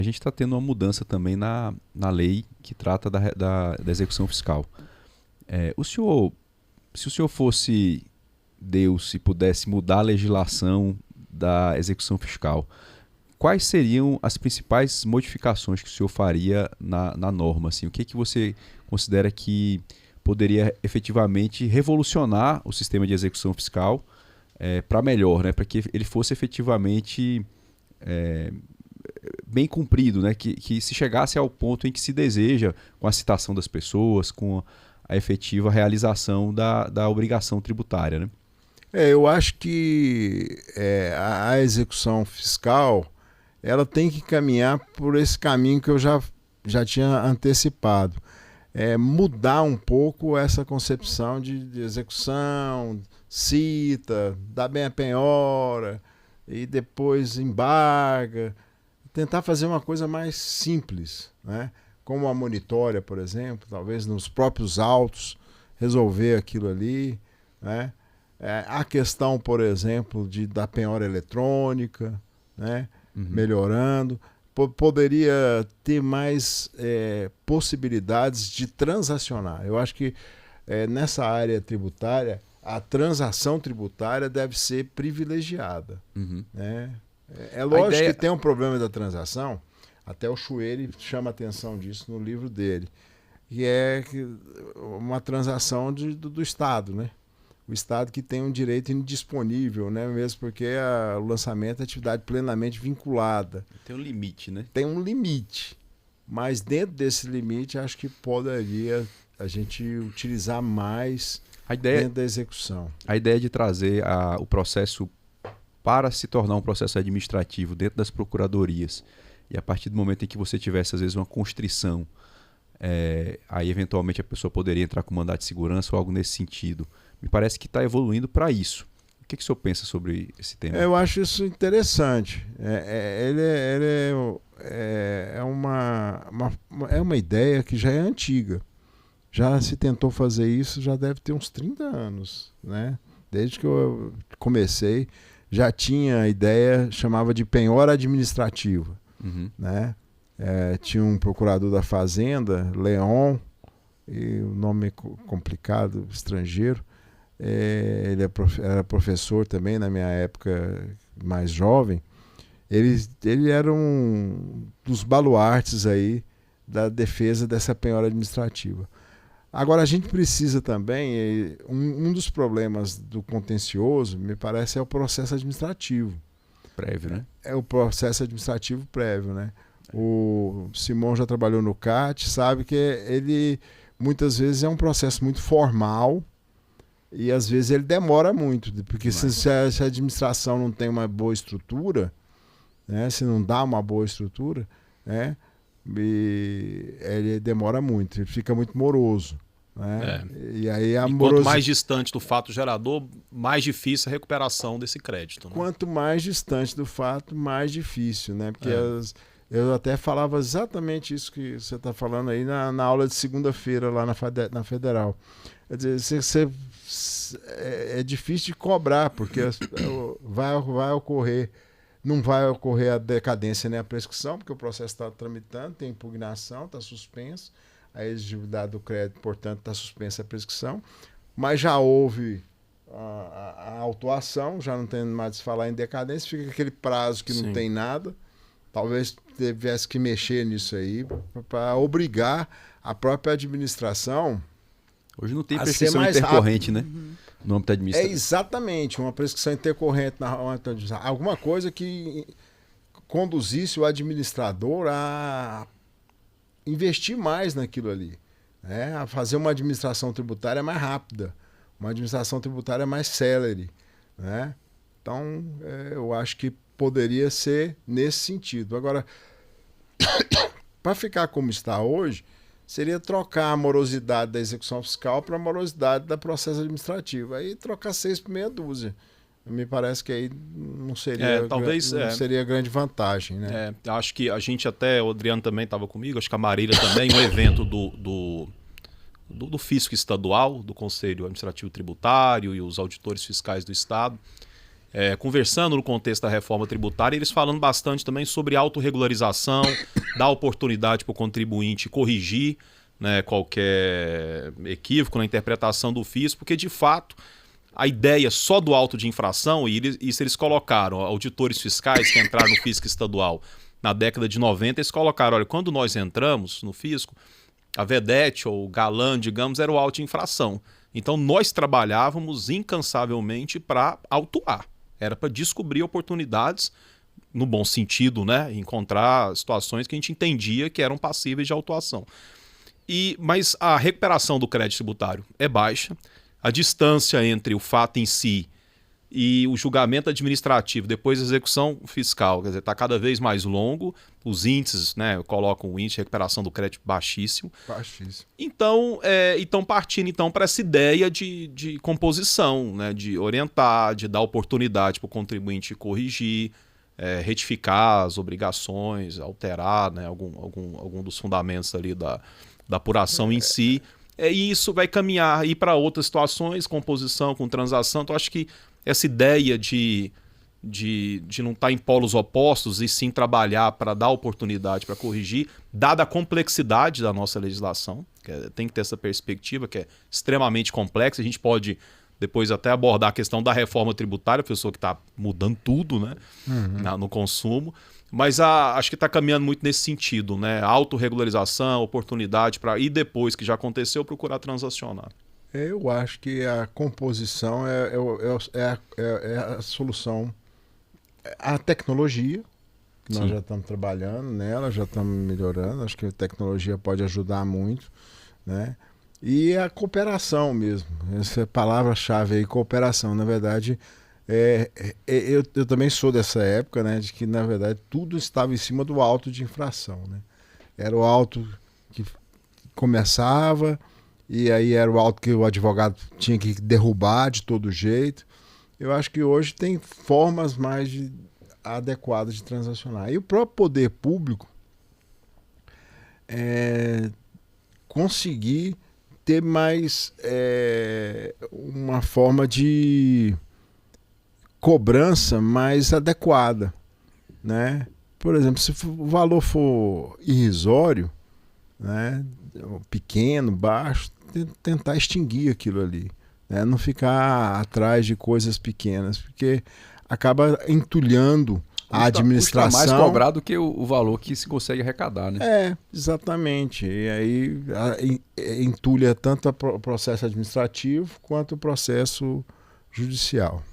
A gente está tendo uma mudança também na lei que trata da execução fiscal. Se o senhor fosse Deus e pudesse mudar a legislação da execução fiscal, quais seriam as principais modificações que o senhor faria na norma? Assim? O que você considera que poderia efetivamente revolucionar o sistema de execução fiscal para melhor, né? Para que ele fosse efetivamente bem cumprido, né? Que se chegasse ao ponto em que se deseja, com a citação das pessoas, com a efetiva realização da obrigação tributária, né? Eu acho que a execução fiscal ela tem que caminhar por esse caminho que eu já tinha antecipado. Mudar um pouco essa concepção de execução, cita, dá bem a penhora e depois embarga. Tentar fazer uma coisa mais simples, né? Como a monitória, por exemplo, talvez nos próprios autos resolver aquilo ali, né? A questão, por exemplo, da penhora eletrônica, né? Melhorando. Poderia ter mais possibilidades de transacionar. Eu acho que nessa área tributária, a transação tributária deve ser privilegiada. Né? É lógico que tem um problema da transação, até o Chueire chama atenção disso no livro dele, que é uma transação do Estado, né? O Estado que tem um direito indisponível, né? Mesmo porque o lançamento é atividade plenamente vinculada. Tem um limite, né? Tem um limite, mas dentro desse limite acho que poderia a gente utilizar mais dentro da execução. A ideia de trazer o processo para se tornar um processo administrativo dentro das procuradorias, e a partir do momento em que você tivesse, às vezes, uma constrição, aí eventualmente a pessoa poderia entrar com mandato de segurança ou algo nesse sentido. Me parece que está evoluindo para isso. O que o senhor pensa sobre esse tema? Eu acho isso interessante. É uma ideia que já é antiga. Já se tentou fazer isso, já deve ter uns 30 anos. Né? Desde que eu comecei, já tinha a ideia, chamava de penhora administrativa. Né? Tinha um procurador da Fazenda, Leon, e o nome é complicado, estrangeiro. Ele era professor também na minha época mais jovem. Ele era um dos baluartes aí da defesa dessa penhora administrativa. Agora, a gente precisa também, um dos problemas do contencioso, me parece, é o processo administrativo. Prévio, né? É o processo administrativo prévio, né? O Simão já trabalhou no CAT, sabe que ele muitas vezes é um processo muito formal e às vezes ele demora muito, porque se a administração não tem uma boa estrutura, né? Se não dá uma boa estrutura, né? Ele demora muito, ele fica muito moroso. Né? E aí quanto mais distante do fato gerador, mais difícil a recuperação desse crédito. Né? Quanto mais distante do fato, mais difícil, né? Porque eu até falava exatamente isso que você está falando aí na aula de segunda-feira lá na Federal. Quer dizer, é difícil de cobrar, porque vai ocorrer. Não vai ocorrer a decadência nem a prescrição, porque o processo está tramitando, tem impugnação, está suspenso. A exigibilidade do crédito, portanto, está suspensa a prescrição. Mas já houve a autuação, já não tem mais de se falar em decadência, fica aquele prazo que não tem nada. Talvez tivesse que mexer nisso aí para obrigar a própria administração. Hoje não tem prescrição intercorrente, né? No âmbito administrativo. Exatamente, uma prescrição intercorrente na administração. Alguma coisa que conduzisse o administrador a investir mais naquilo ali, né? A fazer uma administração tributária mais rápida, uma administração tributária mais célere. Né? Então, eu acho que poderia ser nesse sentido. Agora, para ficar como está hoje, seria trocar a morosidade da execução fiscal para a morosidade da processo administrativo. Aí trocar 6 por meia dúzia. Me parece que aí não seria, seria grande vantagem. Né? Acho que a gente até, o Adriano também estava comigo, acho que a Marília também, um evento do Fisco Estadual, do Conselho Administrativo Tributário e os auditores fiscais do Estado. conversando no contexto da reforma tributária, eles falando bastante também sobre autorregularização, dar oportunidade para o contribuinte corrigir, né, qualquer equívoco na interpretação do FIS, porque de fato a ideia só do auto de infração, e isso eles colocaram, auditores fiscais que entraram no fisco estadual na década de 90, eles colocaram, olha, quando nós entramos no fisco, a vedete ou o galã, digamos, era o auto de infração. Então nós trabalhávamos incansavelmente para autuar, era para descobrir oportunidades, no bom sentido, né, encontrar situações que a gente entendia que eram passíveis de autuação. Mas a recuperação do crédito tributário é baixa, a distância entre o fato em si e o julgamento administrativo, depois da execução fiscal, quer dizer, está cada vez mais longo, os índices, né, colocam o índice de recuperação do crédito baixíssimo. Baixíssimo. Então, estão partindo então, para essa ideia de composição, né, de orientar, de dar oportunidade para o contribuinte corrigir, retificar as obrigações, alterar, né, algum dos fundamentos ali da apuração em si. E isso vai caminhar aí para outras situações, composição com transação. Então, acho que essa ideia de não estar em polos opostos e sim trabalhar para dar oportunidade para corrigir, dada a complexidade da nossa legislação, tem que ter essa perspectiva que é extremamente complexa. A gente pode depois até abordar a questão da reforma tributária, a pessoa que está mudando tudo, né, no consumo. Mas acho que está caminhando muito nesse sentido, né? Autorregularização, oportunidade para, e depois que já aconteceu, procurar transacionar. Eu acho que a composição é a solução. A tecnologia, que nós já estamos trabalhando nela, já estamos melhorando, acho que a tecnologia pode ajudar muito, né? E a cooperação mesmo, essa palavra-chave aí, cooperação, na verdade. Eu também sou dessa época, né, de que, na verdade, tudo estava em cima do auto de infração, né? Era o auto que começava, e aí era o auto que o advogado tinha que derrubar de todo jeito. Eu acho que hoje tem formas mais adequadas de transacionar. E o próprio poder público conseguir ter mais uma forma de cobrança mais adequada, né? Por exemplo, se o valor for irrisório, né, pequeno, baixo, tentar extinguir aquilo ali, né? Não ficar atrás de coisas pequenas, porque acaba entulhando a administração. Custa mais cobrar do que o valor que se consegue arrecadar, né? Exatamente. E aí entulha tanto o processo administrativo quanto o processo judicial.